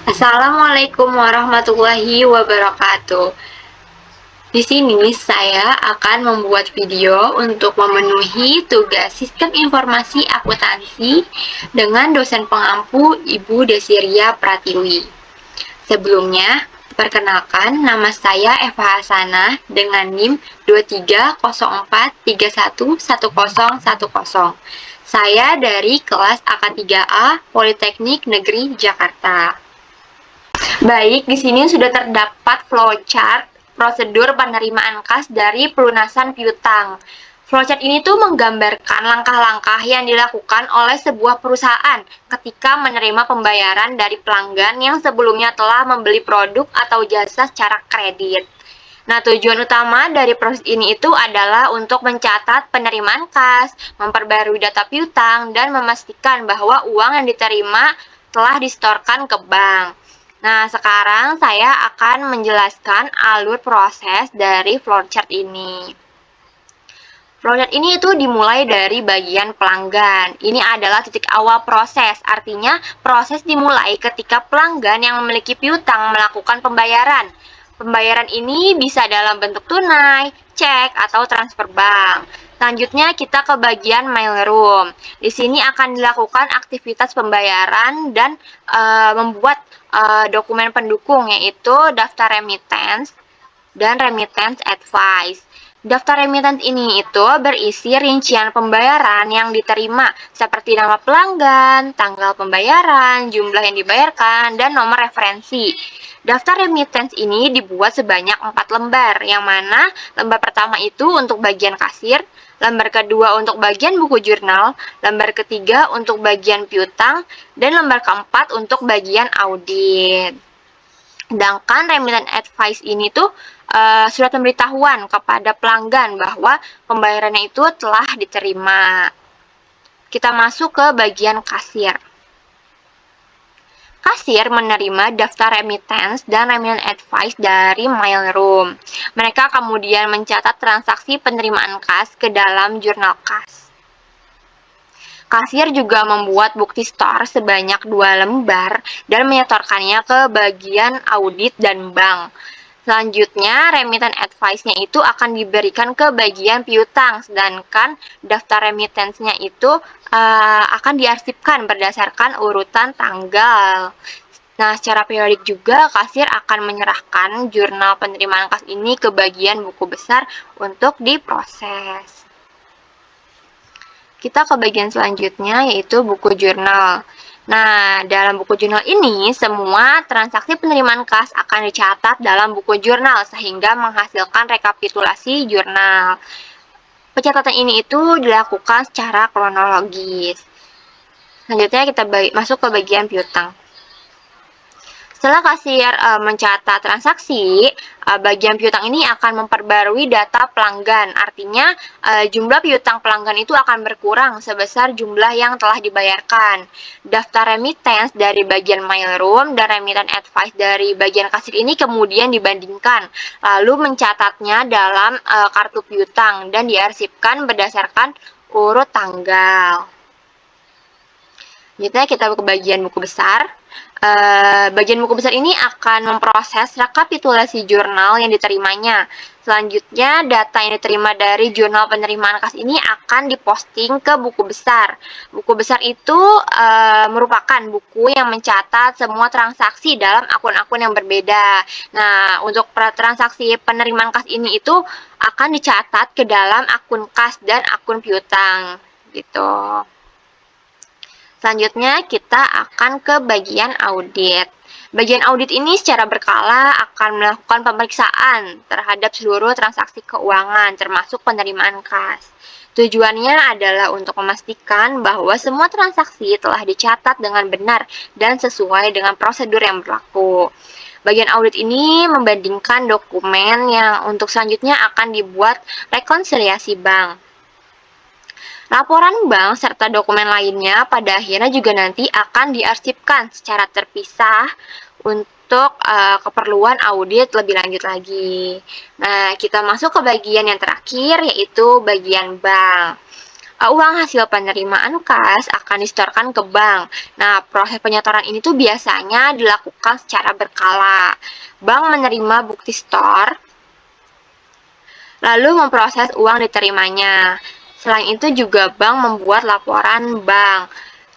Assalamualaikum warahmatullahi wabarakatuh. Di sini saya akan membuat video untuk memenuhi tugas Sistem Informasi Akuntansi dengan dosen pengampu Ibu Desiria Pratiwi. Sebelumnya, perkenalkan nama saya Eva Hasanah dengan NIM 2304311010. Saya dari kelas AK3A Politeknik Negeri Jakarta. Baik, di sini sudah terdapat flowchart prosedur penerimaan kas dari pelunasan piutang. Flowchart ini tuh menggambarkan langkah-langkah yang dilakukan oleh sebuah perusahaan ketika menerima pembayaran dari pelanggan yang sebelumnya telah membeli produk atau jasa secara kredit. Nah, tujuan utama dari proses ini itu adalah untuk mencatat penerimaan kas, memperbarui data piutang, dan memastikan bahwa uang yang diterima telah disetorkan ke bank. Nah, sekarang saya akan menjelaskan alur proses dari flowchart ini. Flowchart ini itu dimulai dari bagian pelanggan. Ini adalah titik awal proses, artinya proses dimulai ketika pelanggan yang memiliki piutang melakukan pembayaran. Pembayaran ini bisa dalam bentuk tunai, cek, atau transfer bank. Selanjutnya kita ke bagian mailroom. Di sini akan dilakukan aktivitas pembayaran dan membuat dokumen pendukung, yaitu daftar remittance dan remittance advice. Daftar remittance ini itu berisi rincian pembayaran yang diterima seperti nama pelanggan, tanggal pembayaran, jumlah yang dibayarkan, dan nomor referensi. Daftar remittance ini dibuat sebanyak 4 lembar, yang mana lembar pertama itu untuk bagian kasir, lembar kedua untuk bagian buku jurnal, lembar ketiga untuk bagian piutang, dan lembar keempat untuk bagian audit. Sedangkan remittance advice ini tuh surat pemberitahuan kepada pelanggan bahwa pembayarannya itu telah diterima. Kita masuk ke bagian kasir. Kasir menerima daftar remittance dan remittance advice dari mailroom. Mereka kemudian mencatat transaksi penerimaan kas ke dalam jurnal kas. Kasir juga membuat bukti store sebanyak 2 lembar dan menyetorkannya ke bagian audit dan bank. Selanjutnya, remittance advice-nya itu akan diberikan ke bagian piutang, sedangkan daftar remittance-nya itu akan diarsipkan berdasarkan urutan tanggal. Nah, secara periodik juga kasir akan menyerahkan jurnal penerimaan kas ini ke bagian buku besar untuk diproses. Kita ke bagian selanjutnya, yaitu buku jurnal. Nah, dalam buku jurnal ini, semua transaksi penerimaan kas akan dicatat dalam buku jurnal sehingga menghasilkan rekapitulasi jurnal. Pencatatan ini itu dilakukan secara kronologis. Selanjutnya kita masuk ke bagian piutang. Setelah kasir mencatat transaksi, bagian piutang ini akan memperbarui data pelanggan. Artinya, jumlah piutang pelanggan itu akan berkurang sebesar jumlah yang telah dibayarkan. Daftar remittance dari bagian mailroom dan remittance advice dari bagian kasir ini kemudian dibandingkan, lalu mencatatnya dalam kartu piutang dan diarsipkan berdasarkan urut tanggal. Selanjutnya kita ke bagian buku besar. Bagian buku besar ini akan memproses rekapitulasi jurnal yang diterimanya. Selanjutnya, data yang diterima dari jurnal penerimaan kas ini akan diposting ke buku besar. Buku besar itu merupakan buku yang mencatat semua transaksi dalam akun-akun yang berbeda. Nah, untuk transaksi penerimaan kas ini itu akan dicatat ke dalam akun kas dan akun piutang, gitu. Selanjutnya kita akan ke bagian audit. Bagian audit ini secara berkala akan melakukan pemeriksaan terhadap seluruh transaksi keuangan, termasuk penerimaan kas. Tujuannya adalah untuk memastikan bahwa semua transaksi telah dicatat dengan benar dan sesuai dengan prosedur yang berlaku. Bagian audit ini membandingkan dokumen yang untuk selanjutnya akan dibuat rekonsiliasi bank. Laporan bank serta dokumen lainnya pada akhirnya juga nanti akan diarsipkan secara terpisah untuk keperluan audit lebih lanjut lagi. Nah, kita masuk ke bagian yang terakhir, yaitu bagian bank. Uang hasil penerimaan kas akan disetorkan ke bank. Nah, proses penyetoran ini tuh biasanya dilakukan secara berkala. Bank menerima bukti setor, lalu memproses uang diterimanya. Selain itu juga bank membuat laporan bank.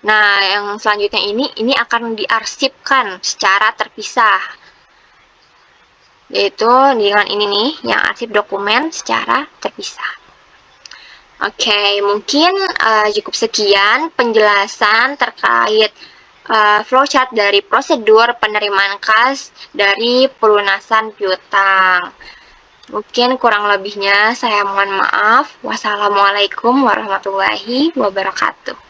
Nah, yang selanjutnya ini akan diarsipkan secara terpisah. Yaitu dengan ini nih, yang arsip dokumen secara terpisah. Oke, mungkin cukup sekian penjelasan terkait flowchart dari prosedur penerimaan kas dari pelunasan piutang. Mungkin kurang lebihnya saya mohon maaf. Wassalamualaikum warahmatullahi wabarakatuh.